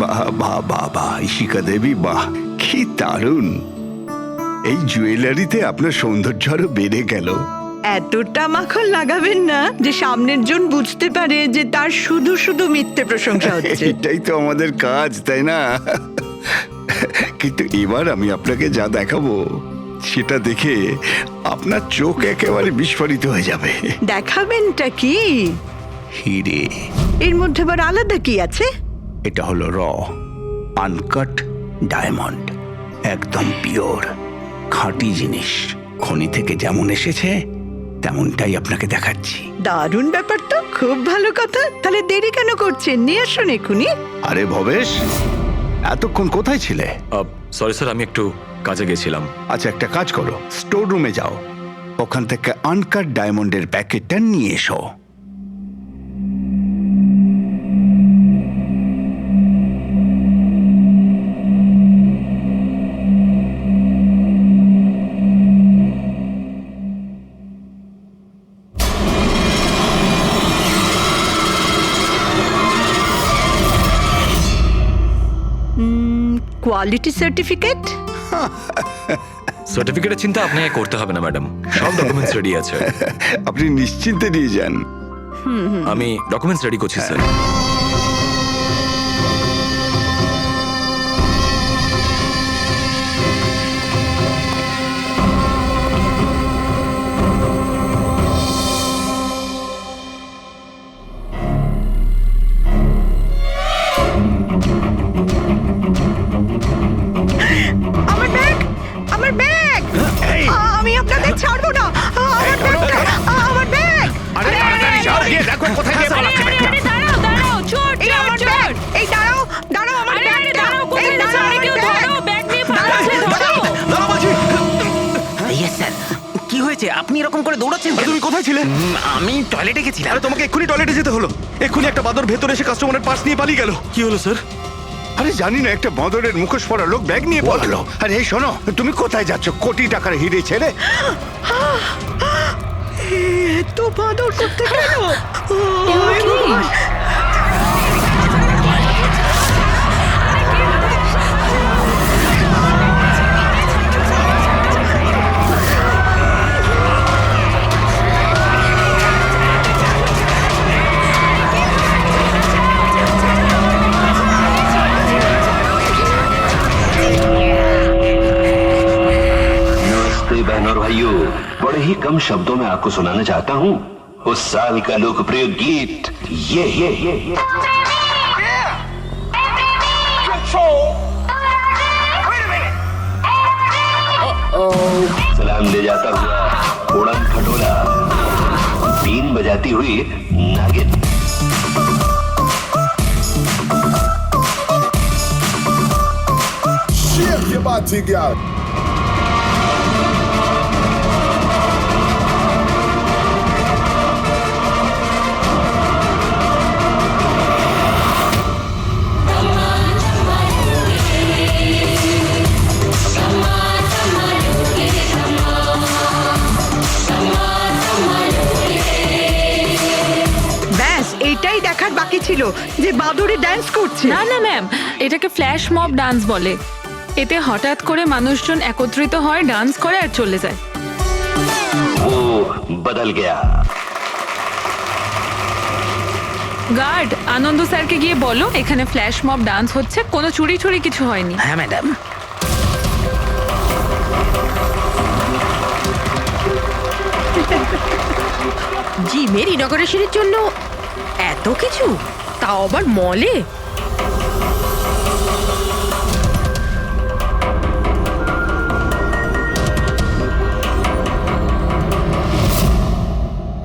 বাহ বাহ বাহ বাহ, ইশিকা দেবী, বাহ কি দারুণ! এই জুয়েলারিতে আপনার সৌন্দর্য আরো বেড়ে গেল। এতটা মাখন লাগাবেন না যে সামনের জন বুঝতে পারে যে তার শুধু শুধু মিথ্যে প্রশংসা হচ্ছে। এটাই তো আমাদের কাজ, তাই না? কিন্তু এবার আমি আপনাকে যা দেখাবো সেটা দেখে আপনার চোখ একেবারে বিস্ফোরিত হয়ে যাবে। দেখাবেনটা কি? হিরে। এর মধ্যে আবার আলাদা কি আছে? এটা হলো আনকাট ডায়মন্ড, একদম পিওর খাঁটি জিনিস। খনি থেকে যেমন এসেছে তেমনটাই আপনাকে দেখাচ্ছি। দারুণ ব্যাপার তো, খুব ভালো কথা। তাহলে দেরি কেন করছেন? নিয়ে আসুন এক্ষুনি। আরে ভবেশ, এতক্ষণ কোথায় ছিলে? সরি স্যার, আমি একটু কাজে গেছিলাম। আচ্ছা, একটা কাজ করো, স্টোর রুমে যাও, ওখান থেকে আনকাট ডায়মন্ডের প্যাকেটটা নিয়ে এসো। Quality certificate? সার্টিফিকেটের চিন্তা আপনাকে করতে হবে না ম্যাডাম, সব ডকুমেন্টস রেডি আছে। আপনি নিশ্চিন্তে নিয়ে যান। আমি ডকুমেন্টস রেডি করছি স্যার। আমার ব্যাগ, আমার ব্যাগ! আমি আপনাদের ছাড়বো না। আমার ব্যাগটা, আমার ব্যাগ! দেখো কোথায় গিয়ে পালাচ্ছে। দাঁড়াও দাঁড়াও, চোর এই চোর আমার চোর! ব্যাগ! এই দাঁড়াও, দাঁড়াও আমার আরে আরে ব্যাগটা! দাঁড়াও, এই কোথায় যাচ্ছ? দাঁড়াও আরে আমার কেউ ব্যাগ! ধরো, ব্যাগ নিয়ে পালাচ্ছে, ধরো! ইয়েস স্যার, কি হয়েছে? আপনি এরকম করে দৌড়াচ্ছেন কেন? তুমি কোথায় ছিলে? আমি টয়লেটে গেছিলাম। আরে তোমাকে এক্ষুনি টয়লেটে যেতে হলো। এক্ষুনি একটা বাদর ভেতরে এসে কাস্টমারের পার্স নিয়ে পালিয়ে গেল। কি হলো স্যার? আরে জানি না, একটা বাঁদরের মুখোশ পরা লোক ব্যাগ নিয়ে পালালো। আরে এই শোনো, তুমি কোথায় যাচ্ছ? কোটি টাকার হিরে ছেড়ে। এত বাদর করতে গেল? नमस्ते बहनों और भाइयों, बड़े ही कम शब्दों में आपको सुनाना चाहता हूँ उस साल का लोकप्रिय गीत ये। सलाम ले जाता हुआ उड़न खटोला, बीन बजाती हुई नागिन। Shake your body, girl. ব্যাস এইটাই দেখার বাকি ছিল যে বাদরে ডান্স করছে। না না ম্যাম, এটাকে ফ্ল্যাশ মব ডান্স বলে। এতে হঠাৎ করে মানুষজন একত্রিত হয়, ডান্স করে আর চলে যায়। वो बदल गया। গার্ড, আনন্দ স্যারকে গিয়ে বলো এখানে ফ্ল্যাশ মব ডান্স হচ্ছে, কোনো চুরি চুরি কিছু হয়নি। হ্যাঁ ম্যাডাম। জিমের ইনগরেশনের জন্য এত কিছু, তাও আবার মলে!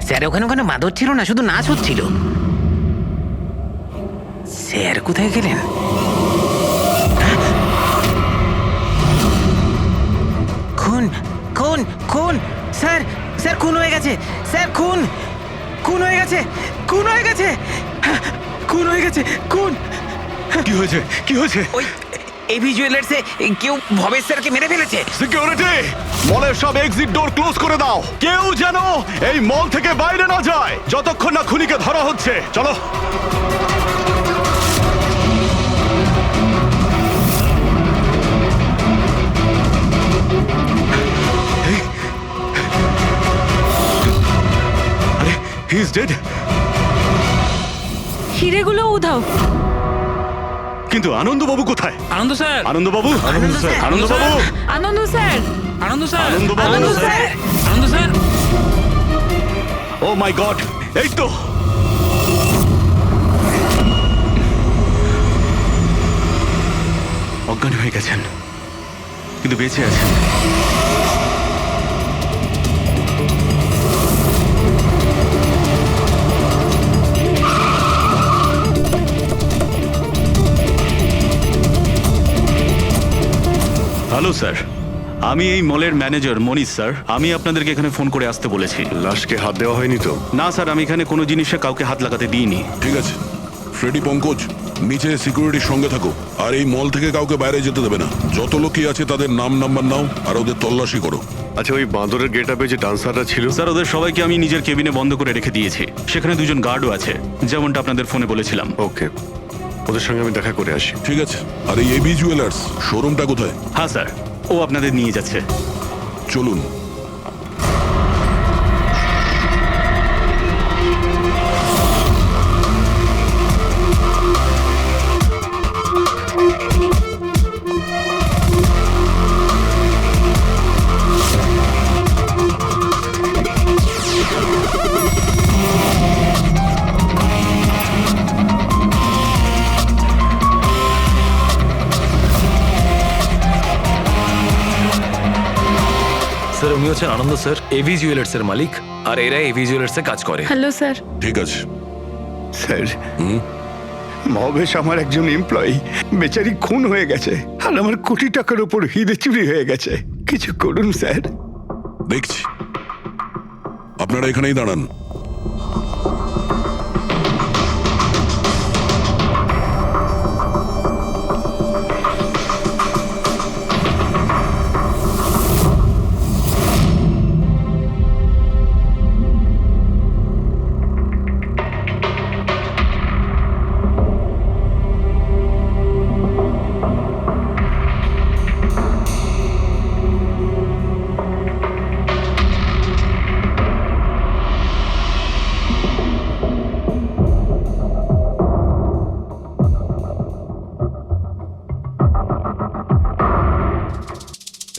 স্যার ওখানে ওখানে মাদর ছিল না, শুধু নাচ হচ্ছিল। স্যার কোথায় গেলেন? খুন খুন খুন! স্যার স্যার খুন হয়ে গেছে! স্যার খুন খুন হয়ে গেছে! খুন হয়ে গেছে! খুন হয়ে গেছে! খুন! কি হয়েছে? কি হয়েছে? ওই এভি জুয়েলার্সে কেউ ভবেশ স্যারকে মেরে ফেলেছে। সিকিউরিটি, মলের সব এক্সিট ডোর ক্লোজ করে দাও। কেউ যেন এই মল থেকে বাইরে না যায় যতক্ষণ না খুনিকে ধরা হচ্ছে। চলো। He is dead. হিরেগুলো উধাও। কিন্তু আনন্দবাবু কোথায়? আনন্দ স্যার, আনন্দবাবু, আনন্দবাবু, আনন্দ স্যার, আনন্দ স্যার, আনন্দবাবু। আনন্দ স্যার, আনন্দ স্যার। ও মাই গড, এই তো। অজ্ঞান হয়ে গেছেন, কিন্তু বেঁচে আছেন। হ্যালো স্যার, আমি এই মলের ম্যানেজার মনীষ স্যার। আমি আপনাদেরকে এখানে ফোন করে আসতে বলেছি। লাশকে হাত দেওয়া হয়নি তো? না স্যার, আমি এখানে কোনো জিনিসে কাউকে হাত লাগাতে দিইনি। ঠিক আছে, ফ্রেডি পঙ্কজ নিচে সিকিউরিটির সঙ্গে থাকো, আর এই মল থেকে কাউকে বাইরে যেতে দেবে না। যত লোকই আছে তাদের নাম নাম্বার নাও আর ওদের তল্লাশি করো। আচ্ছা, ওই বাঁদরের গেট আপে যে ডান্সাররা ছিল? স্যার, ওদের সবাইকে আমি নিজের কেবিনে বন্ধ করে রেখে দিয়েছি। সেখানে দুজন গার্ডও আছে, যেমনটা আপনাদের ফোনে বলেছিলাম। ওকে, ওদের সঙ্গে আমি দেখা করে আসি। ঠিক আছে, আর এই এবি জুয়েলার্স শোরুমটা কোথায়? হ্যাঁ স্যার, ও আপনাদের নিয়ে যাচ্ছে। চলুন। স্যার, উনি হচ্ছেন আনন্দ স্যার, এভি জুয়েলার্স এর মালিক, আর এরা এভি জুয়েলার্স এ কাজ করে। Hello sir. ঠিক আছে। স্যার, মহেশ আমার একজন এমপ্লয়ি, বেচারি খুন হয়ে গেছে, আর আমার কোটি টাকার উপর হিরে চুরি হয়ে গেছে। কিছু করুন স্যার। দেখছি, আপনারা এখানেই দাঁড়ান।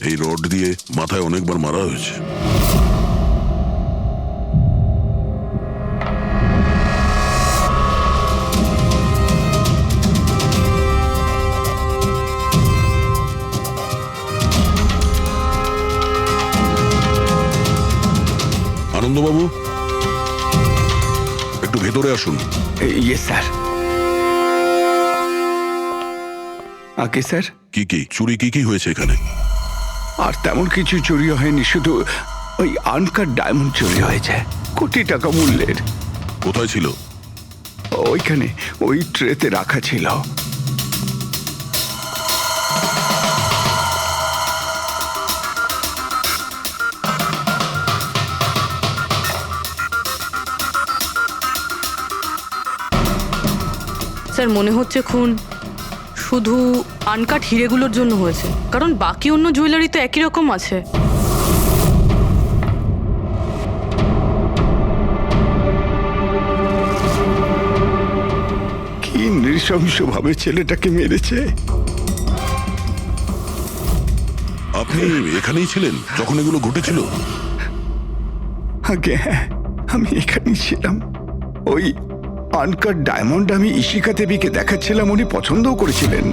এই রড দিয়ে মাথায় অনেকবার মারা হয়েছে। আনন্দবাবু, একটু ভেতরে আসুন। ইয়ে স্যার। আগে স্যার, কি চুরি কি হয়েছে এখানে? আর তেমন কিছু চুরি হয়নি, শুধু ওই আনকাট ডায়মন্ড চুরি হয়েছে, কোটি টাকা মূল্যের। কোথায় ছিল? ওইখানে ওই ট্রেতে রাখা ছিল। স্যার, মনে হচ্ছে খুন শুধু আনকাট হিরেগুলোর জন্য হয়েছে, কারণ বাকি অন্য জুয়েলারি তো একই রকম আছে। কি নৃশংসভাবে ছেলেটাকে মেরেছে। আপনি এখানেই ছিলেন যখন এগুলো ঘটেছিল? আগে হ্যাঁ, আমি এখানেই ছিলাম। ওই আনকাট ডায়মন্ড আমি ইশিকা দেবীকে দেখাচ্ছিলাম, উনি পছন্দও করেছিলেন।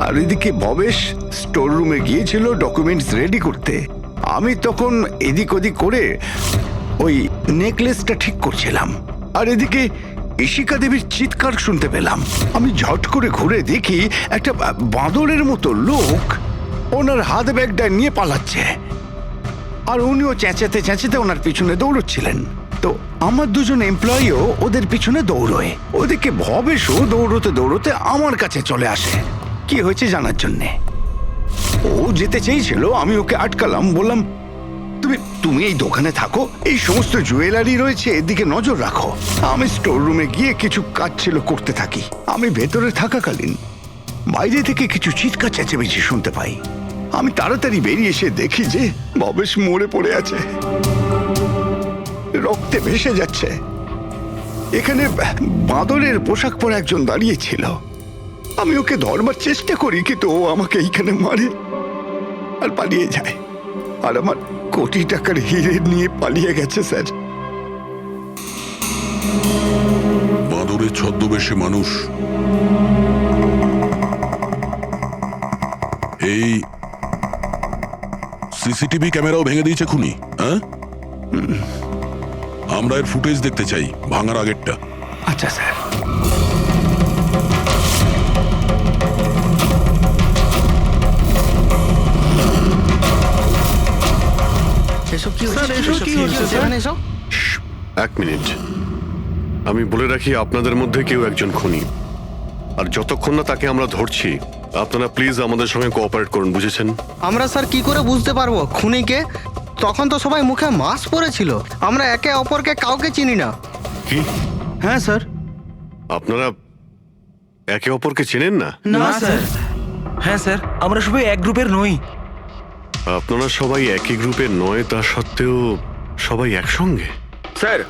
আর এদিকে ভবেশ স্টোর রুমে গিয়েছিল ডকুমেন্টস রেডি করতে। আমি তখন এদিক ওদিক করে ওই নেকলেসটা ঠিক করছিলাম, আর এদিকে ইশিকা দেবীর চিৎকার শুনতে পেলাম। আমি ঝট করে ঘুরে দেখি একটা বাঁদরের মতো লোক ওনার হাত ব্যাগটা নিয়ে পালাচ্ছে, আর উনিও চেঁচাতে চেঁচাতে ওনার পিছনে দৌড়চ্ছিলেন। তো আমার দুজন এমপ্লয়িও ওদের পিছনে দৌড়োয়। ওদিকে ভবেশও দৌড়তে দৌড়তে আমার কাছে চলে আসে কি হয়েছে জানার জন্যে। ও যেতে চেয়েছিল, আমি ওকে আটকালাম, বললাম তুমি এই দোকানে থাকো, এই সমস্ত জুয়েলারি রয়েছে, এদিকে নজর রাখো। আমি স্টোর রুমে গিয়ে কিছু কাজ ছিল করতে থাকি। আমি ভেতরে থাকাকালীন বাইরে থেকে কিছু চিৎকার চেঁচামেচি শুনতে পাই। আমি তাড়াতাড়ি বেরিয়ে এসে দেখি যে ভবেশ মরে পড়ে আছে, রক্তে ভেসে যাচ্ছে। এখানে বাঁদরের পোশাক পরা একজন দাঁড়িয়ে ছিল। আমি ওকে ধরবার চেষ্টা করি, কিন্তু ও আমাকে এইখানে মারে আর পালিয়ে যায়। আর আমার কোটি টাকার হিরে নিয়ে পালিয়ে গেছে স্যার। বাঁদরের ছদ্মবেশে মানুষ এই সিসিটিভি ক্যামেরাও ভেঙে দিয়েছে খুনি, হ্যাঁ? আমরা এর ফুটেজ দেখতে চাই, ভাঙার আগেরটা। আচ্ছা স্যার। এক মিনিট, আমি বলে রাখি আপনাদের মধ্যে কেউ একজন খুনি, আর যতক্ষণ না তাকে আমরা ধরছি আপনারা প্লিজ আমাদের সঙ্গে কোঅপারেট করুন, বুঝেছেন? আমরা স্যার কি করে বুঝতে পারবো খুনিকে? তখন তো সবাই মুখে মাস্ক পরেছিল, আমরা একে অপরকে কাউকে চিনি না। কি? হ্যাঁ স্যার। আপনারা একে অপরকে চেনেন না? না স্যার। হ্যাঁ স্যার, আমরা সবাই এক গ্রুপের নই। আপনারা সবাই একই গ্রুপের নয়, তা সত্ত্বেও সবাই একসঙ্গে? স্যার,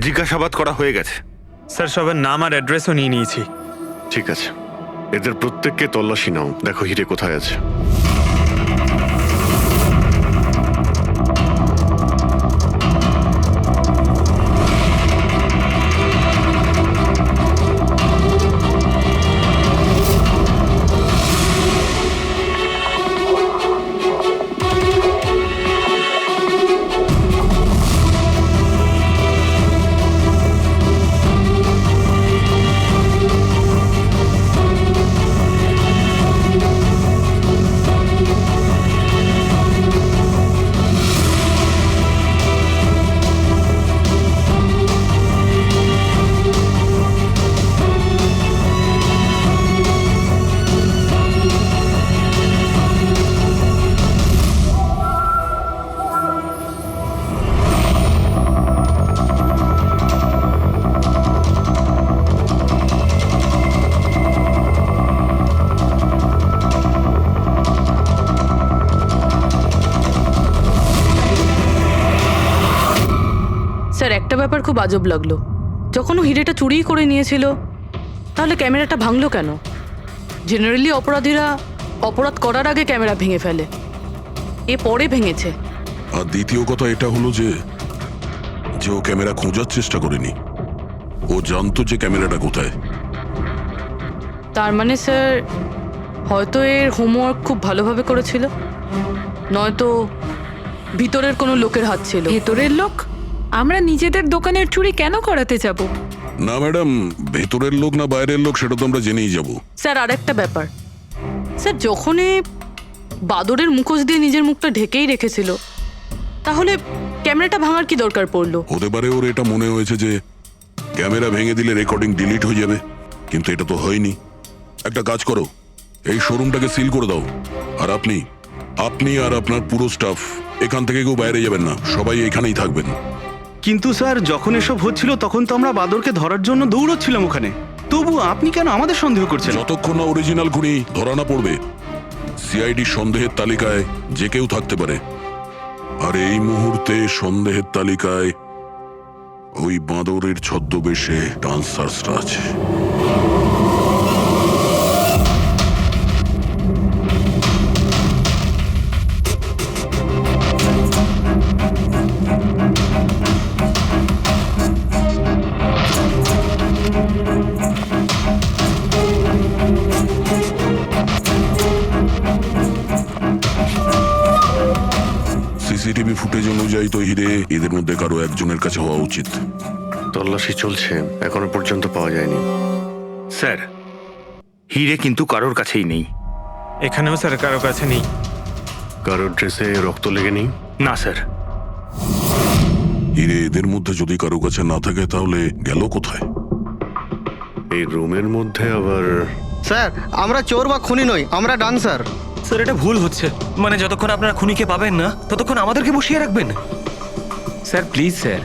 জিজ্ঞাসাবাদ করা হয়ে গেছে স্যার, সবার নাম আর অ্যাড্রেসও নিয়ে নিয়েছি। ঠিক আছে, এদের প্রত্যেককে তল্লাশি নাও, দেখো হিরে কোথায় আছে। স্যার, একটা ব্যাপার খুব আজব লাগলো। যখন ও হিরেটা চুরি করে নিয়েছিল, তাহলে ক্যামেরাটা ভাঙলো কেন? জেনারেলি অপরাধীরা অপরাধ করার আগে ক্যামেরা ভেঙে ফেলে, এ পরে ভেঙেছে। আর দ্বিতীয় কথা এটা হলো যে ও ক্যামেরা খোঁজার চেষ্টা করেনি, ও জানতো যে ক্যামেরাটা কোথায়। তার মানে স্যার, হয়তো এর হোমওয়ার্ক খুব ভালোভাবে করেছিল, নয়তো ভিতরের কোনো লোকের হাত ছিল। ভেতরের লোক? আমরা নিজেদের দোকানের চুরি কেন করাতে যাব? না ম্যাডাম, ভেতরের লোক না বাইরের লোক সেটা তো আমরা জেনেই যাব। স্যার, আরেকটা ব্যাপার, স্যার, যখন এ বাদরের মুখোশ দিয়ে নিজের মুখটা ঢেকেই রেখেছিল, তাহলে ক্যামেরাটা ভাঙার কি দরকার পড়লো? হতে পারে ওর এটা মনে হয়েছে যে ক্যামেরা ভেঙে দিলে রেকর্ডিং ডিলিট হয়ে যাবে, কিন্তু এটা তো হয়নি। একটা কাজ করো, এই শোরুমটাকে সিল করে দাও, আর আপনি আর আপনার পুরো স্টাফ এখান থেকে কেউ বাইরে যাবেন না, সবাই এখানেই থাকবেন। কিন্তু স্যার, যখন এসব হচ্ছিল তখন তো আমরা বাদরকে ধরার জন্য দৌড়চ্ছিলাম ওখানে, তবু আপনি কেন আমাদের সন্দেহ করছেন? যতক্ষণ না অরিজিনাল খুনি ধরা না পড়বে, সিআইডি সন্দেহের তালিকায় যে কেউ থাকতে পারে। আর এই মুহূর্তে সন্দেহের তালিকায় ওই বাঁদরের ছদ্মবেশে ডান্সার্সরা আছে। সিসিটিভি ফুটেজ অনুযায়ী তো হিরে এদের মধ্যে কারো একজনের কাছে হওয়া উচিত। তল্লাশি চলছে, এখনো পর্যন্ত পাওয়া যায়নি। স্যার, হিরে কিন্তু কারোর কাছেই নেই। এখানেও স্যার কারো কাছে নেই। কারোর ড্রেসে রক্ত লেগে নেই? না স্যার। হিরে এদের মধ্যে যদি কারো কাছে না থাকে তাহলে গেল কোথায়? এই রুমের মধ্যে আবার? স্যার, আমরা চোর বা খুনি নই, আমরা ডান্সার। স্যার, এটা ভুল হচ্ছে। মানে যতক্ষণ আপনারা খুনিকে পাবেন না, ততক্ষণ আমাদেরকে বসিয়ে রাখবেন। স্যার প্লিজ স্যার,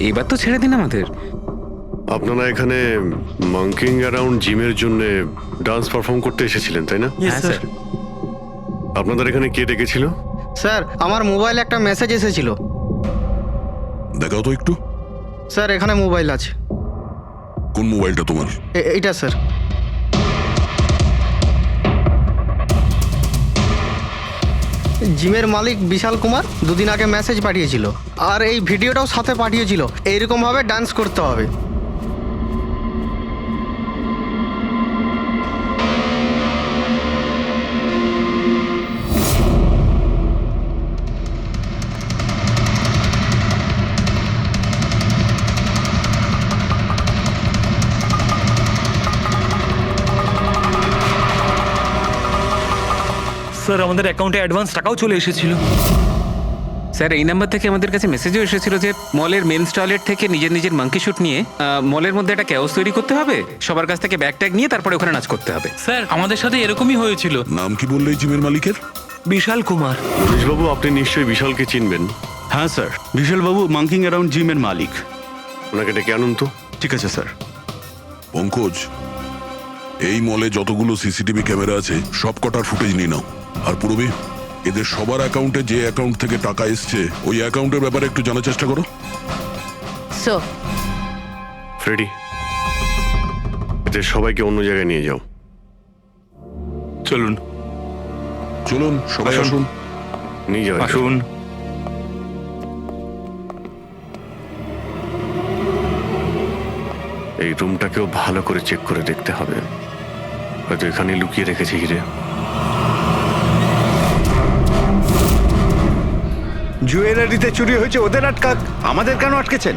এবার তো ছেড়ে দিন আমাদের। আপনারা এখানে মাঙ্কিং অ্যারাউন্ড জিমের জন্য ডান্স পারফর্ম করতে এসেছিলেন, তাই না? হ্যাঁ স্যার। আপনাদের এখানে কে ডেকেছিল? স্যার, আমার মোবাইলে একটা মেসেজ এসেছিল। দেখাও তো একটু। স্যার এখানে মোবাইল আছে। কোন মোবাইলটা তোমার? এইটা স্যার। জিমের মালিক বিশাল কুমার দুদিন আগে মেসেজ পাঠিয়েছিল, আর এই ভিডিওটাও সাথে পাঠিয়েছিল। এইরকমভাবে ডান্স করতে হবে। স্যার আমাদের অ্যাকাউন্টে অ্যাডভান্স টাকাও চলে এসেছিল। স্যার এই নাম্বার থেকে আমাদের কাছে মেসেজও এসেছিল যে মলের মেন্স টয়লেট থেকে নিজের নিজের মাঙ্কি শুট নিয়ে মলের মধ্যে একটা ক্যাওস তৈরি করতে হবে, সবার কাছ থেকে ব্যাগ ট্যাগ নিয়ে তারপরে ওখানে নাচ করতে হবে। স্যার আমাদের সাথে এরকমই হয়েছিল। নাম কি বললে এই জিমের মালিকের? বিশাল কুমার। মনীষবাবু, আপনি নিশ্চয়ই বিশালকে চিনবেন। হ্যাঁ স্যার, বিশালবাবু মাঙ্কিং অ্যারাউন্ড জিমের মালিক। ওনাকে ডেকে আনুন তো। ঠিক আছে স্যার। পঙ্কজ, এই মলে যতগুলো সিসিটিভি ক্যামেরা আছে সব কটার ফুটেজ নিয়ে নাও। আর পূর্বে এদের সবার অ্যাকাউন্টে যে অ্যাকাউন্ট থেকে টাকা এসছে ওই অ্যাকাউন্টের ব্যাপারে একটু জানার চেষ্টা করো। স্যার, ফ্রেডি, এদের সবাইকে অন্য জায়গায় নিয়ে যাও। চলুন চলুন সবাই আসুন। নিয়ে যাও। আসুন। এই রুমটাকেও ভালো করে চেক করে দেখতে হবে, হয়তো এখানে লুকিয়ে রেখেছে হিরে। জুয়েলারিতে চুরি হয়েছে, ওদের আটকাক, আমাদের কেন আটকেছেন?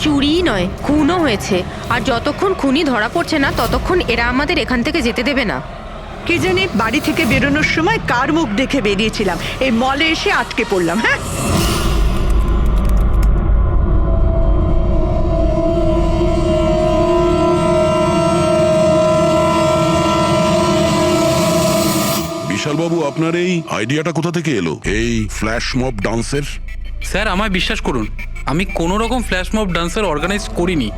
চুরি নয়, খুনও হয়েছে। আর যতক্ষণ খুনি ধরা পড়ছে না ততক্ষণ এরা আমাদের এখান থেকে যেতে দেবে না। কি জানি বাড়ি থেকে বেরোনোর সময় কার মুখ দেখে বেরিয়েছিলাম, এই মলে এসে আটকে পড়লাম। হ্যাঁ, বিশালবাবু, আপনার এই আইডিয়াটা কোথা থেকে এলো, এই ফ্ল্যাশ মব ডান্সের? স্যার আমায় বিশ্বাস করুন, আমি কোনো রকম ফ্ল্যাশ মব ডান্সার অর্গানাইজ করিনি।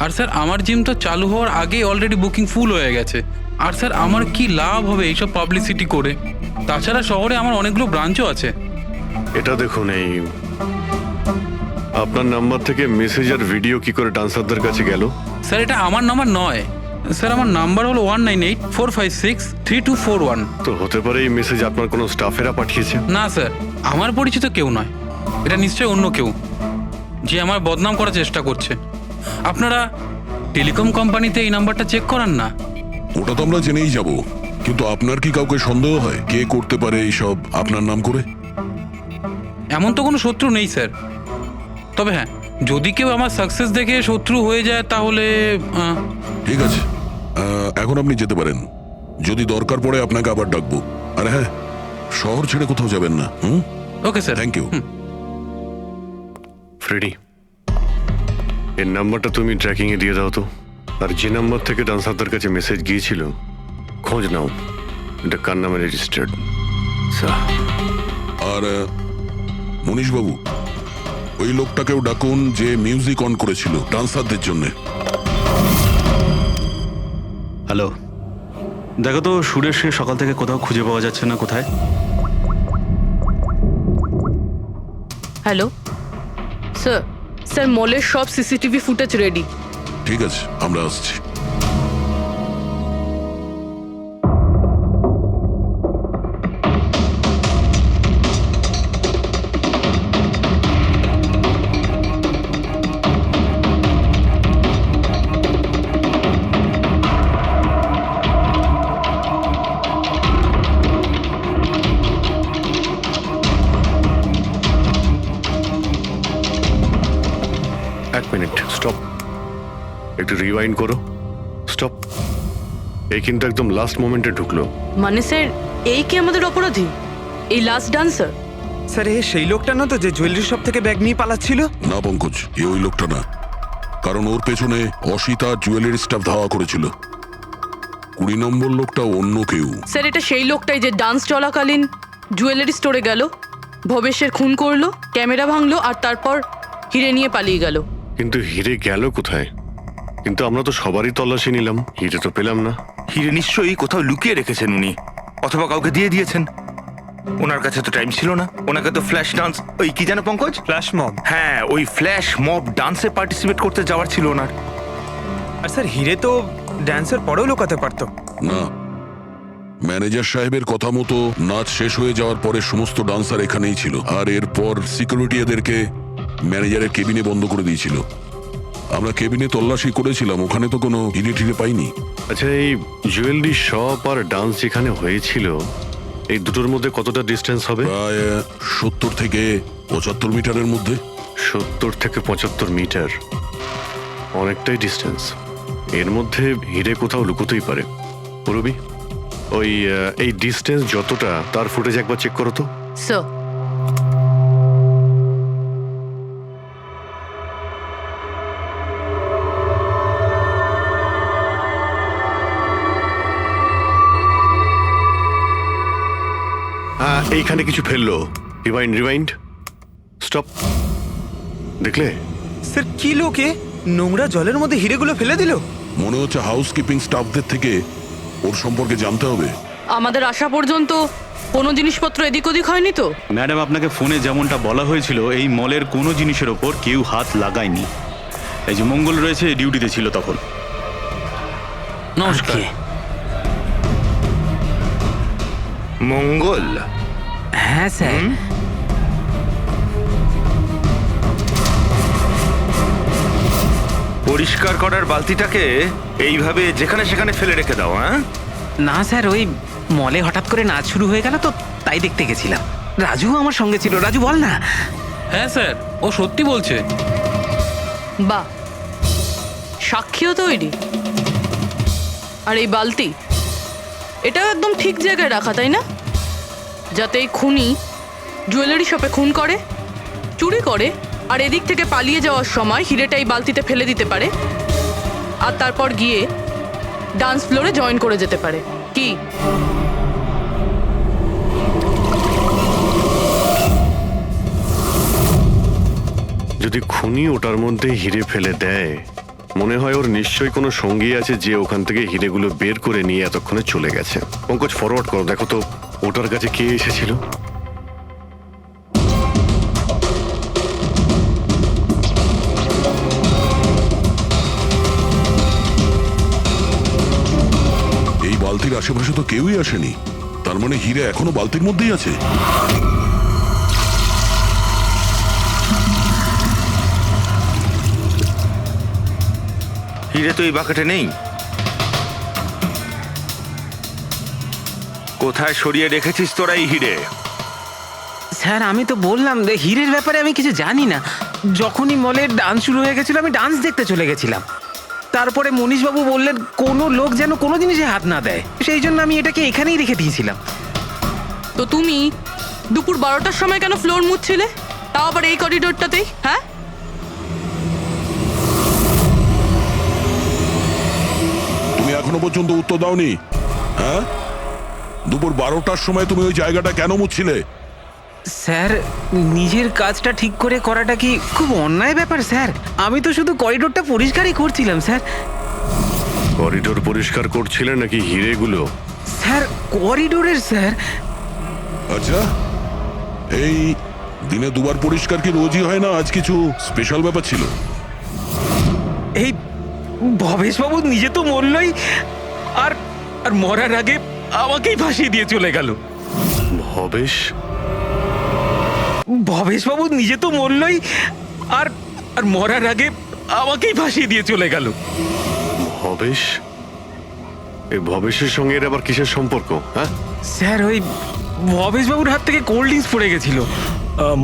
আর স্যার আমার জিম তো চালু হওয়ার আগেই অলরেডি বুকিং ফুল হয়ে গেছে। আর স্যার আমার কি লাভ হবে এইসব পাবলিসিটি করে? তাছাড়া শহরে আমার অনেকগুলো ব্রাঞ্চও আছে। এটা দেখুন, এই আপনার নাম্বার থেকে মেসেজ আর ভিডিও কি করে ডান্সারদের কাছে গেল? স্যার এটা আমার নাম্বার নয় স্যার, আমার নাম্বার হলো 1984563241। তো হতে পারে এই মেসেজ আপনার কোনো স্টাফেরা পাঠিয়েছে। না স্যার, আমার পরিচিত কেউ নয়, এটা নিশ্চয়ই অন্য কেউ যে আমার বদনাম করার চেষ্টা করছে। আপনারা টেলিকম কোম্পানিতে এই নাম্বারটা চেক করান না? ওটা তো আমরা জেনেই যাব, কিন্তু আপনার কি কাউকে সন্দেহ হয় কে করতে পারে এইসব আপনার নাম করে? এমন তো কোনো শত্রু নেই স্যার, তবে হ্যাঁ যদি কেউ আমার সাকসেস দেখে শত্রু হয়ে যায় তাহলে ঠিক আছে, এখন আপনি যেতে পারেন। যদি দরকার পড়ে আপনাকে আবার ডাকবো। আর হ্যাঁ, শহর ছেড়ে কোথাও যাবেন না। Okay sir. Thank you. Freddy, এর নাম্বারটা তুমি ট্র্যাকিং এ দিয়ে দাও তো। আর যে নাম্বার থেকে ডান্সারদের কাছে মেসেজ গিয়েছিল খোঁজ নাও, এটা কার নামে রেজিস্টার্ড। আর মনীষবাবু, ওই লোকটাকেও ডাকুন যে মিউজিক অন করেছিল ডান্সারদের জন্য। হ্যালো, দেখো তো সুরেশকে সকাল থেকে কোথাও খুঁজে পাওয়া যাচ্ছে না, কোথায়? হ্যালো স্যার, স্যার মলের সব সিসিটিভি ফুটেজ রেডি। ঠিক আছে, আমরা আসছি। এক মিনিট, স্টপ, একটু রিওয়াইন্ড করো। স্টপ। এই কিন্তু একদম লাস্ট মোমেন্টে ঢুকলো। মানে স্যার এই কি আমাদের অপরাধী, এই লাস্ট ডান্সার? স্যার এ সেই লোকটা না তো যে জুয়েলারি শপ থেকে ব্যাগ নিয়ে পালাচ্ছিল? না পঙ্কজ, এ ওই লোকটা না, কারণ ওর পেছনে অসিতা জুয়েলারি স্টাফ ধাওয়া করেছিল। 20 নম্বর লোকটা অন্য কেউ। স্যার এটা সেই লোকটাই যে ডান্স চলাকালীন জুয়েলারি স্টোরে গেল, ভবেশের খুন করলো, ক্যামেরা ভাঙলো আর তারপর হিরে নিয়ে পালিয়ে গেল। কিন্তু হিরে গেল কোথায়? কিন্তু আমরা তো সবারই তল্লাশি নিলাম, হিরে তো পেলাম না। হিরে নিশ্চয়ই কোথাও লুকিয়ে রেখেছেন উনি, অথবা কাউকে দিয়ে দিয়েছেন। ওনার কাছে তো টাইম ছিল না, ওনাকে তো ফ্ল্যাশ ডান্স, ওই কি জানো পঙ্কজ, ফ্ল্যাশ মব। হ্যাঁ ওই ফ্ল্যাশ মব ডান্সে পার্টিসিপেট করতে যাওয়ার ছিল ওনার। আর স্যার হিরে তো ড্যান্সের পরেও লুকাতে পারতো। না, ম্যানেজার সাহেবের কথা মতো নাচ শেষ হয়ে যাওয়ার পরে সমস্ত ডান্সার এখানেই ছিল, আর এরপর সিকিউরিটি এদেরকে ম্যানেজারের কেবিনে বন্ধ করে দিয়েছিল। আমরা কেবিনে তল্লাশি করেছিলাম, ওখানে তো কোনো হিরে টিরে পাইনি। আচ্ছা, এই জুয়েলারি শপ আর ডান্স যেখানে হয়েছিল এই দুটোর মধ্যে কতটা ডিস্টেন্স হবে? প্রায় 70 থেকে 75 মিটারের মধ্যে। 70 থেকে 75 মিটার, অনেকটাই ডিস্টেন্স। এর মধ্যে হিরে কোথাও লুকোতেই পারে। রবি, ওই এই ডিস্টেন্স যতটা তার ফুটেজ একবার চেক করো তো। স্যার, এইখানে কিছু ফেললো। Rewind rewind, stop. দেখলে? স্যার কি লোকে নোংরা জলের মধ্যে হিরেগুলো ফেলে দিল? মনে হচ্ছে হাউসকিপিং স্টাফদের থেকে ওর সম্পর্কে জানতে হবে। আমাদের আসা পর্যন্ত কোনো জিনিসপত্র এদিক ওদিক হয়নি তো? ম্যাডাম, আপনাকে ফোনে যেমনটা বলা হয়েছিল এই মলের কোনো জিনিসের ওপর কেউ হাত লাগায়নি। এই যে মঙ্গল রয়েছে, ডিউটিতে ছিল তখন। নমস্কার। মঙ্গল? হ্যাঁ স্যার। পরিষ্কার করার বালতিটাকে এইভাবে যেখানে সেখানে ফেলে রেখে দাও। হ্যাঁ না স্যার, ওই মলে হঠাৎ করে নাচ শুরু হয়ে গেল তো তাই দেখতে গেছিলাম। রাজু আমার সঙ্গে ছিল। রাজু বল না। হ্যাঁ স্যার, ও সত্যি বলছে। বাহ, সাক্ষীও তৈরি। আর এই বালতি, এটা একদম ঠিক জায়গায় রাখা, তাই না? যাতে এই খুনি জুয়েলারি শপে খুন করে, চুরি করে, আর এদিক থেকে পালিয়ে যাওয়ার সময় হিরেটা এই বালতিতে ফেলে দিতে পারে, আর তারপর গিয়ে ডান্স ফ্লোরে জয়েন করে যেতে পারে। কি? যদি খুনি ওটার মধ্যে হিরে ফেলে দেয়, মনে হয় ওর নিশ্চয়ই কোনো সঙ্গী আছে যে ওখান থেকে হিরেগুলো বের করে নিয়ে এতক্ষণে চলে গেছে। পঙ্কজ, ফরওয়ার্ড করো, দেখো তো ওটার কাছে কে এসেছিল। এই বালতির আশেপাশে তো কেউই আসেনি, তার মানে হিরে এখনো বালতির মধ্যেই আছে। হিরে তো এই বাকেটে নেই। কোথায় সরিয়ে রেখেছিস তোরা এই হিরে? স্যার, আমি তো বললাম যে হিরের ব্যাপারে আমি কিছু জানি না। যখনই মলের ডান্স শুরু হয়ে গেছিল আমি ডান্স দেখতে চলে গেছিলাম। তারপরে মনীশবাবু বললেন কোনো লোক যেন কোনো জিনিসে হাত না দেয়, সেই জন্য আমি এটাকে এখানেই রেখে দিয়েছিলাম। তো তুমি দুপুর 12টার সময় কেন ফ্লোর মুছছিলে, তাও আবার এই করিডোরটাতেই? হ্যাঁ, তুমি এখনো পর্যন্ত উত্তর দাওনি। হ্যাঁ, দুপুর 12টার সময় তুমি ওই জায়গাটা কেন মুছছিলে? স্যার, নিজের কাজটা ঠিক করে করাটা কি খুব অন্যায় ব্যাপার স্যার? আমি তো শুধু করিডোরটা পরিষ্কারই করছিলাম স্যার। করিডোর পরিষ্কার করছিলেন নাকি হিরেগুলো? স্যার, করিডোরের স্যার। আচ্ছা, এই দিনে দুবার পরিষ্কার কি রোজই হয় না? আজ কিছু স্পেশাল ব্যাপার ছিল? এই ভবেশবাবু নিজে তো মরলই, আর আর মরার আগে আমাকেই ফাঁসিয়ে দিয়ে চলে গেল। ভবেশবাবু নিজে তো মরলই, আর আর মরার আগে আমাকেই ফাঁসিয়ে দিয়ে চলে গেল। ভবেশ? এই ভবেশের সঙ্গে এর আবার কিসের সম্পর্ক? হ্যাঁ স্যার, ওই ভবেশবাবুর হাত থেকে কোল্ড ড্রিঙ্কস পড়ে গেছিল।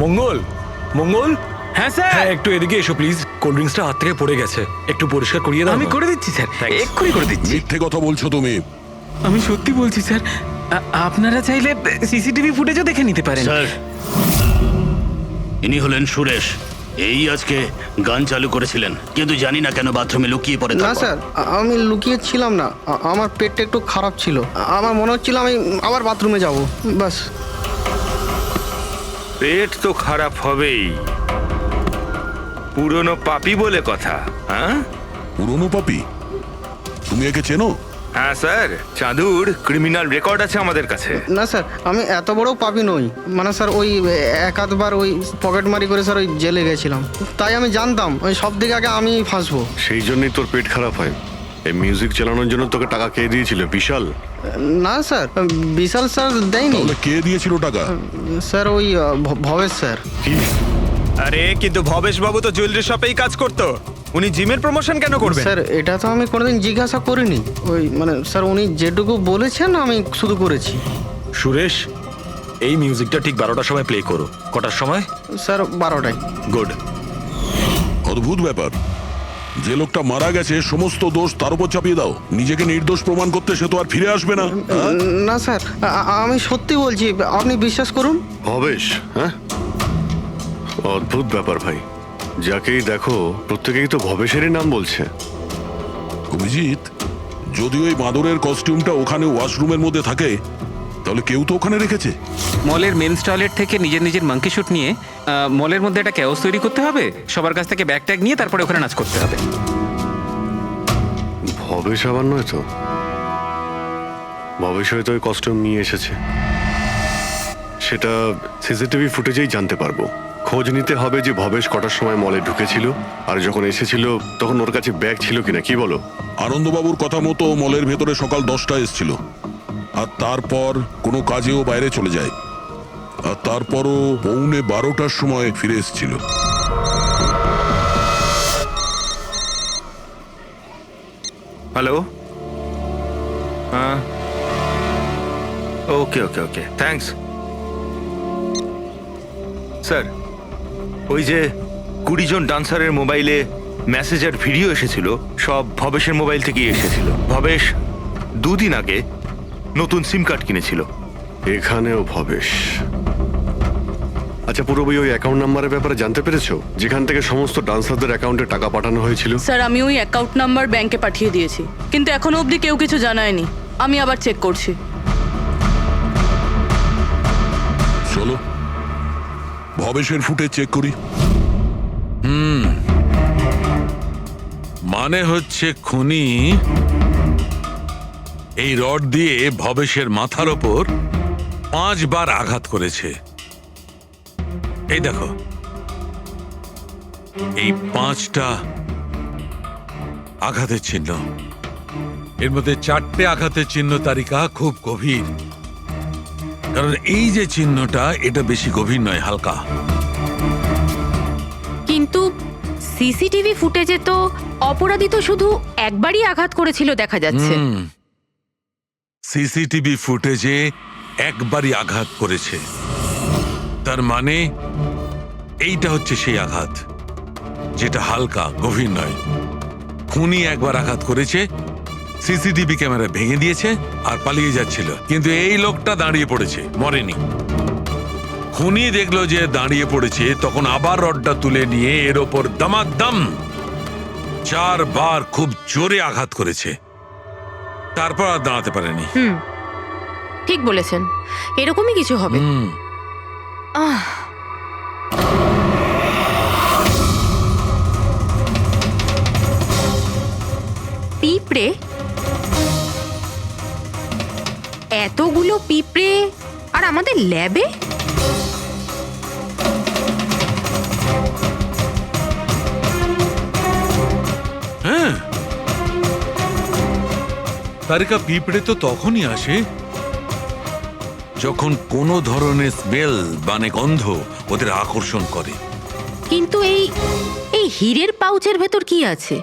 মঙ্গল, মঙ্গল। হ্যাঁ স্যার। হ্যাঁ, একটু এদিকে এসো প্লিজ। কোল্ড ড্রিঙ্কসটা হাত থেকে পড়ে গেছে, একটু পরিষ্কার করিয়ে দাও। আমি করে দিচ্ছি স্যার, এক্ষুনি করে দিচ্ছি। মিথ্যে কথা বলছো তুমি। আমি সত্যি বলছি স্যার। আপনারা চাইলে সিসিটিভি ফুটেজও দেখে নিতে পারেন। স্যার, ইনি হলেন সুরেশ। এই আজকে গান চালু করেছিলেন, কিন্তু জানি না কেন বাথরুমে লুকিয়ে পড়ে। না স্যার, আমি লুকিয়ে ছিলাম না। আমার পেটটা একটু খারাপ ছিল, আমার মনে হচ্ছিল আমি আবার বাথরুমে যাব, বাস। পেট তো খারাপ হবেই, পুরনো পাপি বলে কথা। হ্যাঁ, পুরনো পাপি? তুমি একে চেনো? হ্যাঁ স্যার, চাঁদুর ক্রিমিনাল রেকর্ড আছে আমাদের কাছে। না স্যার, আমি এত বড় পাপি নই। মানে স্যার ওই এক আধবার ওই পকেটমারি করে স্যার ওই জেলে গেছিলাম, তাই আমি জানতাম ওই সব দিকে আগে আমি ফাঁসবো। সেই জন্যই তোর পেট খারাপ হয়। এই মিউজিক চালানোর জন্য তোকে টাকা কে দিয়েছিল? বিশাল? না স্যার, বিশাল স্যার দেয়নি। তাহলে কে দিয়েছিল টাকা? স্যার ওই ভবেশ স্যার। কি? আরে কিন্তু ভবেশ বাবু তো জুয়েলারি শপেই কাজ করতো, উনি জিমের প্রমোশন কেন করবেন? স্যার এটা তো আমি কোনোদিন জিজ্ঞাসা করিনি। ওই মানে স্যার উনি যেটুকু বলেছেন আমি শুধু করেছি। সুরেশ, এই মিউজিকটা ঠিক 12টার সময় প্লে করো। কটার সময়? স্যার 12টায়। গুড। অদ্ভুত ব্যাপার, যে লোকটা মারা গেছে সমস্ত দোষ তার উপর চাপিয়ে দাও। নিজেকে নির্দোষ প্রমাণ করতে সে তো আর ফিরে আসবে না। না স্যার, আমি সত্যি বলছি, আপনি বিশ্বাস করুন। ভবেশ? হ্যাঁ, অদ্ভুত ব্যাপার ভাই। যাকেই দেখো প্রত্যেকেই তো ভবেশেরই নাম বলছে। অভিজিৎ, যদি ওই মাদুরের কস্টিউমটা ওখানে ওয়াশরুমের মধ্যে থাকে তাহলে কেউ তো ওখানে রেখেছে। মলের মেন্স টয়লেট থেকে নিজের নিজের মাঙ্কি শুট নিয়ে মলের মধ্যে একটা ক্যাওস তৈরি করতে হবে, সবার কাছ থেকে ব্যাগ ট্যাগ নিয়ে তারপরে ওখানে নাচ করতে হবে। ভবেশ আবার নয় তো? ভবেশ হয়তো ওই কস্টিউম নিয়ে এসেছে, সেটা সিসিটিভি ফুটেজেই জানতে পারবো। খোঁজ নিতে হবে যে ভবেশ কটার সময় মলে ঢুকেছিল, আর যখন এসেছিল তখন ওর কাছে ব্যাগ ছিল কিনা। কি বলো? আনন্দবাবুর কথা মতো মলের ভেতরে সকাল 10টায় এসেছিল, আর তারপর কোনো কাজেও বাইরে চলে যায়, আর তারপরও 11:15টার সময় ফিরে এসেছিল। হ্যালো, হ্যাঁ, ওকে ওকে ওকে, থ্যাঙ্কস স্যার। ওই যে 20 জন ডান্সারের মোবাইলে মেসেজ আর ভিডিও এসেছিল, সব ভবেশের মোবাইল থেকেই এসেছিল। ভবেশ 2 দিন আগে নতুন সিম কার্ড কিনেছিল। এখানেও ভবেশ? আচ্ছা, পুরোপুরি ওই অ্যাকাউন্ট নাম্বারের ব্যাপারে জানতে পেরেছো, যেখান থেকে সমস্ত ডান্সারদের অ্যাকাউন্টে টাকা পাঠানো হয়েছিল? স্যার আমি ওই অ্যাকাউন্ট নাম্বার ব্যাংকে পাঠিয়ে দিয়েছি, কিন্তু এখনো অবধি কেউ কিছু জানায়নি। আমি আবার চেক করছি। চলো ভবেশের ফুটেজ চেক করি। মানে হচ্ছে খুনি এই রড দিয়ে ভবেশের মাথার ওপর 5 বার আঘাত করেছে। এই দেখো, এই 5টা আঘাতের চিহ্ন। এর মধ্যে 4টে আঘাতের চিহ্ন তালিকা খুব গভীর, কারণ এই যে চিহ্নটা এটা বেশি গভীর নয়, হালকা। কিন্তু সিসিটিভি ফুটেজে তো অপরাধী তো শুধু একবারই আঘাত করেছিল দেখা যাচ্ছে। সিসিটিভি ফুটেজে একবারই আঘাত করেছে, তার মানে এইটা হচ্ছে সেই আঘাত যেটা হালকা, গভীর নয়। খুনি একবার আঘাত করেছে, সিসিটিভি ক্যামেরা ভেঙে দিয়েছে আর পালিয়ে যাচ্ছিল, কিন্তু এই লোকটা দাঁড়িয়ে পড়েছে, মরেনি। খুনি দেখলো যে দাঁড়িয়ে পড়েছে, তখন আবার রডটা তুলে নিয়ে এর ওপর দামাদাম 4 বার খুব জোরে আঘাত করেছে, তারপর আর দাঁড়াতে পারেনি। ঠিক বলেছেন, এরকমই কিছু হবে। পিঁপড়ে, এতগুলো পিঁপড়ে আর আমাদের ল্যাবে? হ্যাঁ, তারিকা, পিঁপড়ে তো তখনই আসে যখন কোনো ধরনের স্মেল মানে গন্ধ ওদের আকর্ষণ করে। কিন্তু এই হীরের পাউচের ভেতর কি আছে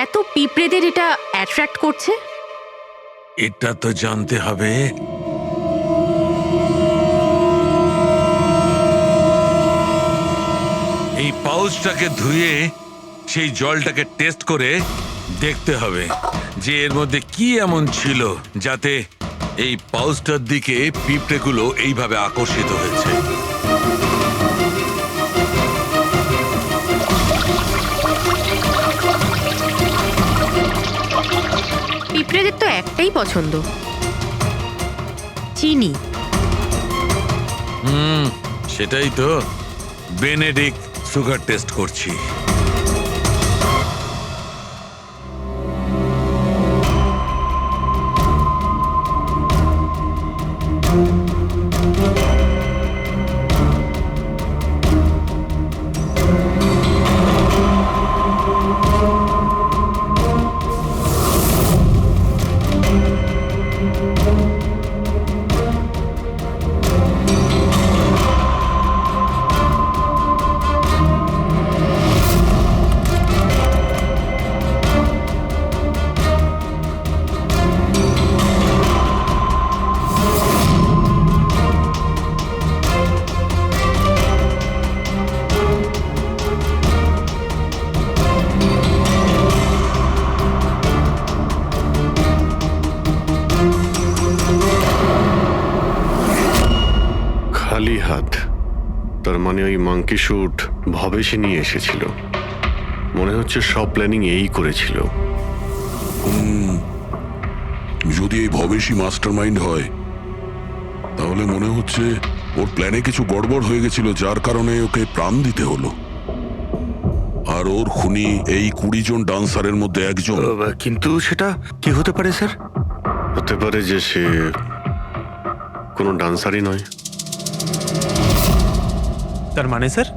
এত পিঁপড়েদের এটা অ্যাট্রাক্ট করছে? এটা তো জানতে হবে। এই পাউচটাকে ধুয়ে সেই জলটাকে টেস্ট করে দেখতে হবে যে এর মধ্যে কি এমন ছিল যাতে এই পাউচটার দিকে পিঁপড়েগুলো এইভাবে আকর্ষিত হয়েছে। পিঁপড়েদের তো একটাই পছন্দ, চিনি। সেটাই তো বেনেডিক্ট সুগার টেস্ট করছি। খালি হাত, তার মানে ওই মাঙ্কি শুট ভবেশে নিয়ে এসেছিল। মনে হচ্ছে সব প্ল্যানিং এই করেছিল। যদি এই ভবেশই মাস্টার মাইন্ড হয় তাহলে মনে হচ্ছে ওর প্ল্যানে কিছু গড়বড় হয়ে গেছিল, যার কারণে ওকে প্রাণ দিতে হলো। আর ওর খুনি এই 20 জন ডান্সারের মধ্যে একজন। কিন্তু সেটা কি হতে পারে স্যার? হতে পারে যে সে কোনো ডান্সারই নয়। তার মানে স্যার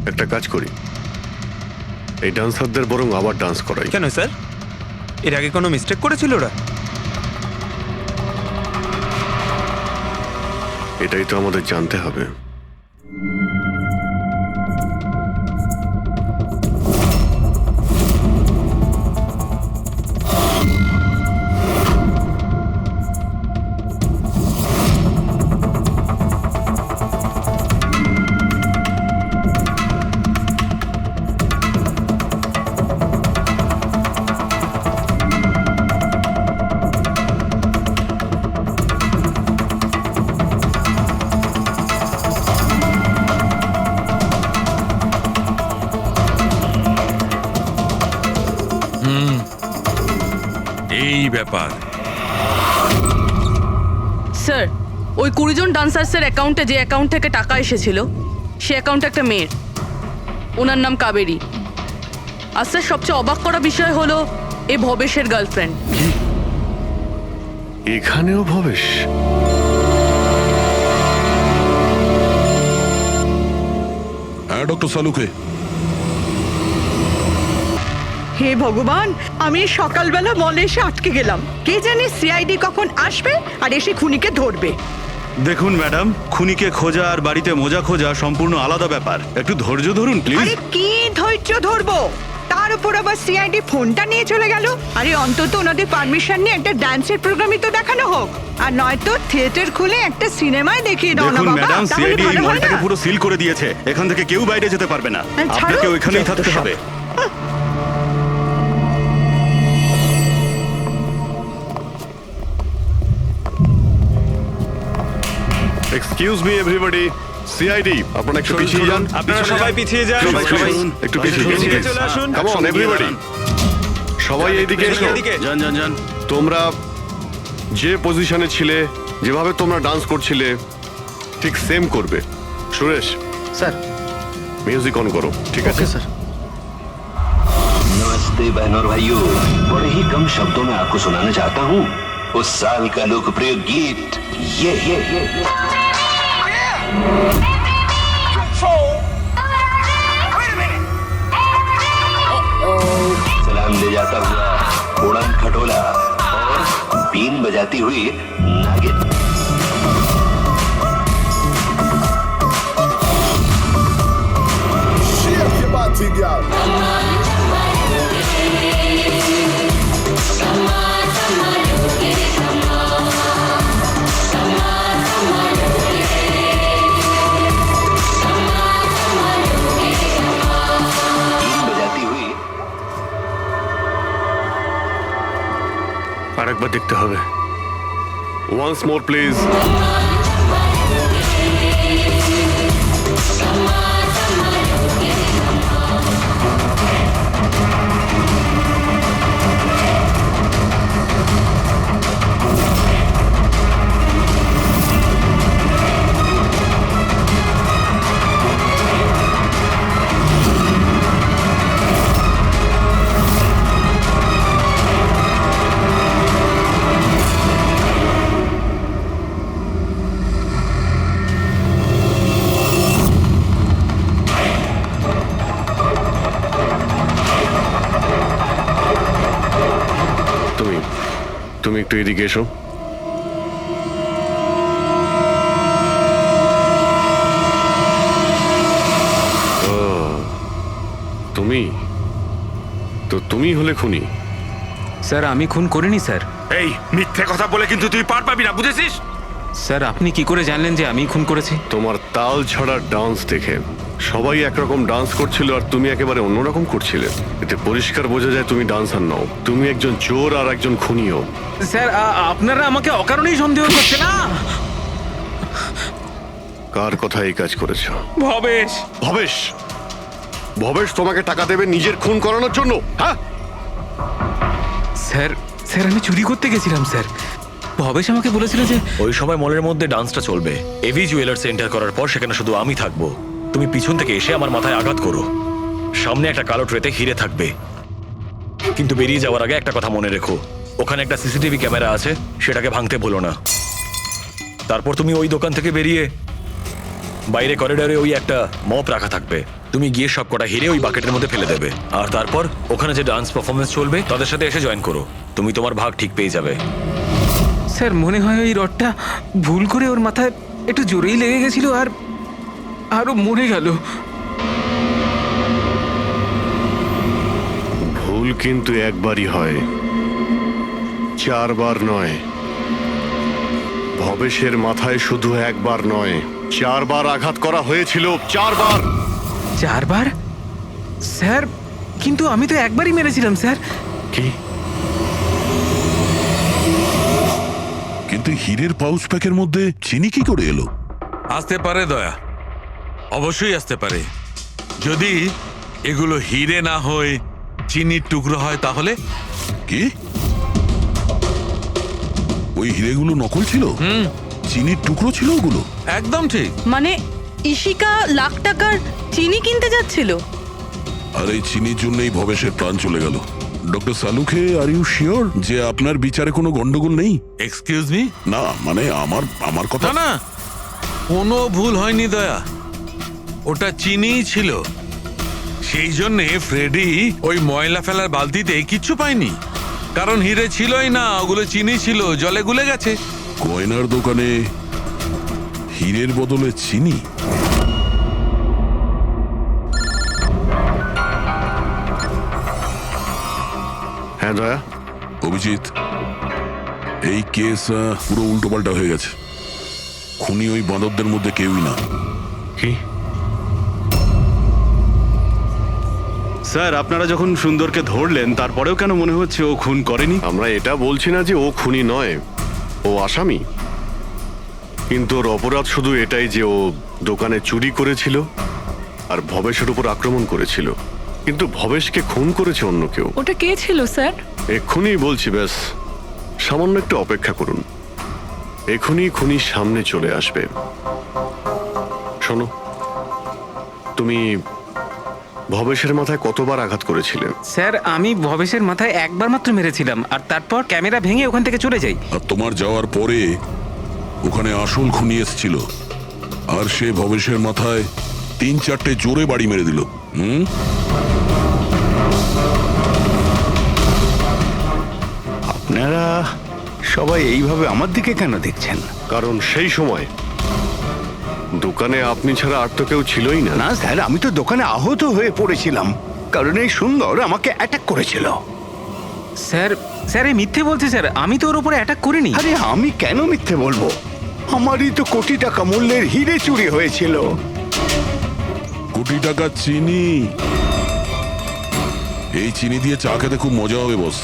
একটা কাজ করি, এই ডান্সারদের বরং আবার ডান্স করাই। কেন স্যার, এর আগে কোনো মিস্টেক করেছিল ওরা? এটাই তো আমাদের জানতে হবে। এই ব্যাপার স্যার, ওই 20 জন ডান্সার্সের অ্যাকাউন্টে যে অ্যাকাউন্ট থেকে টাকা এসেছিল সে অ্যাকাউন্টে একটা মেয়ের, ওনার নাম কাবেরী। আর স্যার, সবচেয়ে অবাক করা বিষয় হলো এ ভবেশের গার্লফ্রেন্ড। এখানেও ভবেশ? হ্যাঁ ডক্টর সালুকে। হে ভগবান, আমি সকালবেলা মলে এসে আটকে গেলাম। কে জানে সিআইডি কখন আসবে আর এসে খুনিকে ধরবে। দেখুন ম্যাডাম, খুনিকে খোঁজা আর বাড়িতে মোজা খোঁজা সম্পূর্ণ আলাদা ব্যাপার। একটু ধৈর্য ধরুন প্লিজ। আরে কি ধৈর্য ধরবো, তার উপর আবার সিআইডি ফোনটা নিয়ে চলে গেল। আরে অন্তত ওনাদের পারমিশন নিয়ে একটা ডান্সের প্রোগ্রামই তো দেখানো হোক, আর নয়তো থিয়েটার খুলে একটা সিনেমায় দেখিয়ে দাও না দেখুন বাবা, ম্যাডাম, তাহলে সিআইডি এই ভালো হয় মলটাকে না? পুরো সিল করে দিয়েছে। এখান থেকে কেউ বাইরে যেতে পারবে না। ছাড়ো, আপনাকে ওইখানেই যত থাকতে সব। হবে। এক্সকিউজ মি এভরিবডি, সিআইডি আপনারা একটু পিছিয়ে যান। আপনারা সবাই পিছিয়ে যান। সবাই একটু পিছিয়ে পিছিয়ে চলে আসুন। কাম অন এভরিবডি, সবাই এইদিকে এসো। যান যান যান। তোমরা যে পজিশনে ছিলে, যেভাবে তোমরা ডান্স করছিলে ঠিক সেম করবে। সুরেশ স্যার, মিউজিক অন করো। ঠিক আছে স্যার। नमस्ते बहनों और भाइयों, बड़े ही कम शब्दों में आपको सुनाना चाहता हूँ उस साल का लोकप्रिय गीत ये सलाम ले जाता हुआ उड़न खटोला और बीन बजाती हुई नागिन। আরেকবার দেখতে হবে। Once more please. একটু এদিকে এসো। ও, তুমি তো তুমি হলে খুনি? স্যার আমি খুন করিনি স্যার। এই মিথ্যে কথা বলে কিন্তু তুই পার পাবি না, বুঝেছিস? স্যার আপনি কি করে জানলেন যে আমি খুন করেছি? তোমার তাল ছড়া ডান্স দেখে সবাই একরকম ডান্স করছিল আর তুমি একেবারে অন্যরকম করছিলে। এতে পরিষ্কার বোঝা যায় তুমি ডান্সার নও, তুমি একজন চোর আর একজন খুনিও। স্যার আপনারা আমাকে অকারণেই সন্দেহ করছেন না। কার কথা এই কাজ করেছো? ভবেশ। ভবেশ? ভবেশ তোমাকে টাকা দেবে নিজের খুন করানোর জন্য? হ্যাঁ স্যার, স্যার আমি চুরি করতে গেছিলাম স্যার। ভবেশ আমাকে বলেছিল যে ওই সময় মলের মধ্যে ডান্সটা চলবে। এভি জুয়েলার্স এন্টার করার পর সেখানে শুধু আমি থাকবো। তুমি পিছন থেকে এসে আমার মাথায় আঘাত করো। সামনে একটা কালো ট্রেতে হিরে থাকবে, কিন্তু বেরিয়ে যাওয়ার আগে একটা কথা মনে রেখো, ওখানে একটা সিসিটিভি ক্যামেরা আছে, সেটাকে ভাঙতে ভুলো না। তারপর তুমি ওই দোকান থেকে বেরিয়ে বাইরে করিডোরে ওই একটা মপ রাখা থাকবে, তুমি গিয়ে সব কটা হিরে ওই বাকেটের মধ্যে ফেলে দেবে। আর তারপর ওখানে যে ডান্স পারফরমেন্স চলবে তাদের সাথে এসে জয়েন করো, তুমি তোমার ভাগ ঠিক পেয়ে যাবে। স্যার মনে হয় ওই রডটা ভুল করে ওর মাথায় একটু জোরেই লেগে গেছিল আর আরো মরে গেল। ভুল কিন্তু একবারই হয়, 4 বার নয়। ভবেশের মাথায় শুধু একবার নয়, 4 বার আঘাত করা হয়েছিল। 4 বার। 4 বার? স্যার কিন্তু আমি তো একবারই মেরেছিলাম স্যার। কি? কিন্তু হীরের পাউচ প্যাকের মধ্যে চিনি কি করে এলো? আসতে পারে দয়া, অবশ্যই আসতে পারে। যদি এগুলো হিরে না হয় চিনির টুকরো হয় তাহলে? কি? ওই হিরেগুলো নকল ছিল? চিনির টুকরো ছিল ওগুলো? একদম ঠিক। মানে ইশিকা লাখ টাকার চিনি কিনতে যাচ্ছিল? আর এই চিনির জন্যই ভবেশের প্রাণ চলে গেল। Doctor Salunkhe, are you sure যে আপনার বিচারে কোনো গন্ডগোল নেই? Excuse me? না মানে আমার কথা না, কোনো ভুল হয়নি দয়া, ওটা চিনিই ছিল। সেই জন্যে ফ্রেডি ওই ময়লা ফেলার বালতিতে কিচ্ছু পায়নি, কারণ হিরে ছিলই না, ওগুলো চিনি ছিল, জলে গুলে গেছে। গয়নার দোকানে হীরের বদলে চিনি? হ্যাঁ দয়া। অভিজিৎ, এই কেস পুরো উল্টোপাল্টা হয়ে গেছে। খুনি ওই বাঁদরদের মধ্যে কেউই না। কি? স্যার আপনারা যখন সুন্দরকে ধরলেন তারপরেও কেন মনে হচ্ছে ও খুন করেনি? আমরা এটা বলছি না যে ও খুনি নয়, ও আসামি। কিন্তু ওর অপরাধ শুধু এটাই যে ও দোকানে চুরি করেছিল আর ভবেশের উপর আক্রমণ করেছিল, কিন্তু ভবেশকে খুন করেছে অন্য কেউ। ওটা কে ছিল স্যার? এক্ষুনি বলছি, ব্যাস সামান্য একটু অপেক্ষা করুন, এখনই খুনি সামনে চলে আসবে। শোনো, তুমি ভবেশের মাথায় কতবার আঘাত করেছিলে? স্যার আমি ভবেশের মাথায় একবার মাত্র মেরেছিলাম, আর তারপর ক্যামেরা ভেঙে ওখান থেকে চলে যাই। আর তোমার যাওয়ার পরে ওখানে আসল খুনি এসেছিল, আর সে ভবেশের মাথায় 3-4টে জোরে বাড়ি মেরে দিল। আপনারা সবাই এইভাবে আমার দিকে কেন দেখছেন? কারণ সেই সময় দোকানে আপনি ছাড়া আর তো কেউ ছিলই না। না স্যার, আমি তো দোকানে আহত হয়ে পড়েছিলাম, কারণ এই সুন্দর আমাকে অ্যাটাক করেছিল। স্যার, স্যার এই মিথ্যে বলছে স্যার, আমি তো ওর উপরে অ্যাটাক করিনি। আরে আমি কেন মিথ্যে বলবো? আমারই তো কোটি টাকা মূল্যের হিরে চুরি হয়েছিল। কোটি টাকা চিনি? এই চিনি দিয়ে চা খেতে খুব মজা হবে বস।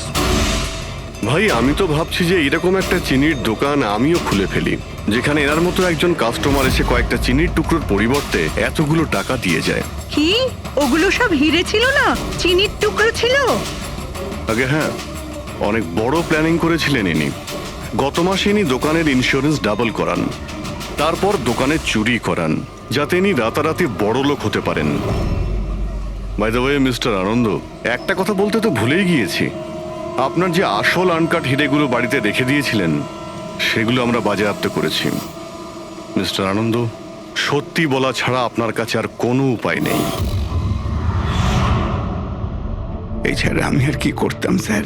ভাই আমি তো ভাবছি যে এরকম একটা চিনির দোকান আমিও খুলে ফেলি, যেখানে এনার মতো একজন কাস্টমার এসে কয়েকটা চিনির টুকরোর পরিবর্তে এতগুলো টাকা দিয়ে যায়। কি ওগুলো সব হিরে ছিল না, চিনির টুকরো ছিল? আগে হ্যাঁ, অনেক বড় প্ল্যানিং করেছিলেন ইনি। গত মাসে ইনি দোকানের ইন্স্যুরেন্স ডাবল করান, তারপর দোকানে চুরি করান, যাতে ইনি রাতারাতি বড় লোক হতে পারেন। বাই দ্য ওয়ে মিস্টার আনন্দ, একটা কথা বলতে তো ভুলেই গিয়েছি, আপনার যে আসল আনকাট হিরেগুলো বাড়িতে রেখে দিয়েছিলেন সেগুলো আমরা বাজেয়াপ্ত করেছি। মিস্টার আনন্দ, সত্যি বলা ছাড়া আপনার কাছে আর কোনো উপায় নেই। এছাড়া আমি আর কি করতাম স্যার?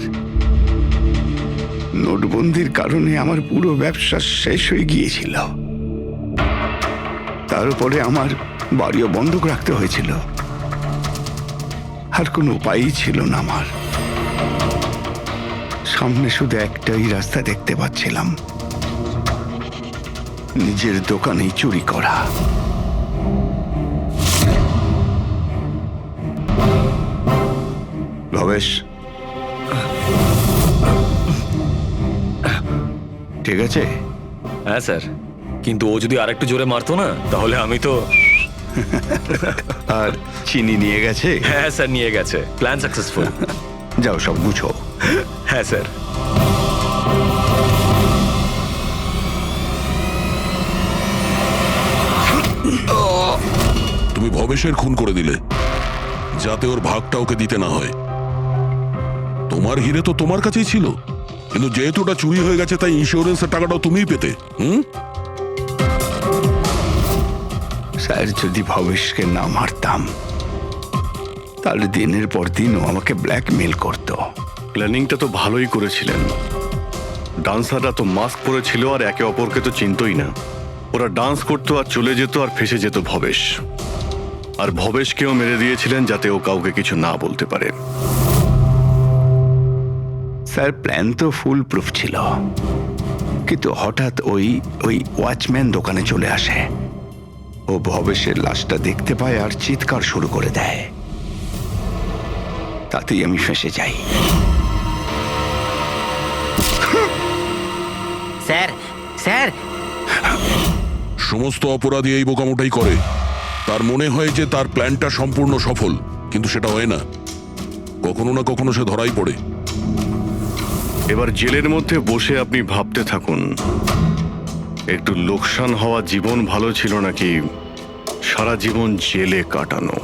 নোটবন্দির কারণে আমার পুরো ব্যবসা শেষ হয়ে গিয়েছিল। তারপরে আমার বাড়িও বন্ধক রাখতে হয়েছিল। আর কোনো উপায়ই ছিল না আমার। সামনে শুধু একটাই রাস্তা দেখতে পাচ্ছিলাম, নিজের দোকানেই চুরি করা। ভবেশ, ঠিক আছে? হ্যাঁ স্যার, কিন্তু ও যদি আরেকটু জোরে মারতো না তাহলে আমি তো। আর চিনি নিয়ে গেছে? হ্যাঁ স্যার, নিয়ে গেছে। Plan successful. যাও সব গুছো। হ্যাঁ স্যার। তুমি ভবেশের খুন করে দিলে যাতে ওর ভাগটা ওকে দিতে না হয়। তোমার হিরে তো তোমার কাছেই ছিল, কিন্তু যেহেতু ওটা চুরি হয়ে গেছে তাই ইন্স্যুরেন্সের টাকাটাও তুমিই পেতে। স্যার, যদি ভবেশকে না মারতাম তাহলে দিনের পর দিন ও আমাকে ব্ল্যাকমেল করত। প্ল্যানিংটা তো ভালোই করেছিলেন। ডান্সাররা তো মাস্ক পরেছিল আর একে অপরকে তো চিনতই না। ওরা ডান্স করতো আর চলে যেত আর ফেসে যেত ভবেশ। আর ভবেশকেও মেরে দিয়েছিলেন যাতে ও কাউকে কিছু না বলতে পারে। স্যার, প্ল্যান তো ফুল প্রুফ ছিল, কিন্তু হঠাৎ ওই ওয়াচম্যান দোকানে চলে আসে। ও ভবেশের লাশটা দেখতে পায় আর চিৎকার শুরু করে দেয়। তাতেই আমি ফেঁসে যাই। স্যার, স্যার, সমস্ত অপরাধী এই বোকামোটাই করে। তার মনে হয় যে তার প্ল্যানটা সম্পূর্ণ সফল, কিন্তু সেটা হয় না। কখনো না কখনো সে ধরাই পড়ে। এবার জেলের মধ্যে বসে আপনি ভাবতে থাকুন, একটু লোকসান হওয়া জীবন ভালো ছিল নাকি সারা জীবন জেলে কাটানো।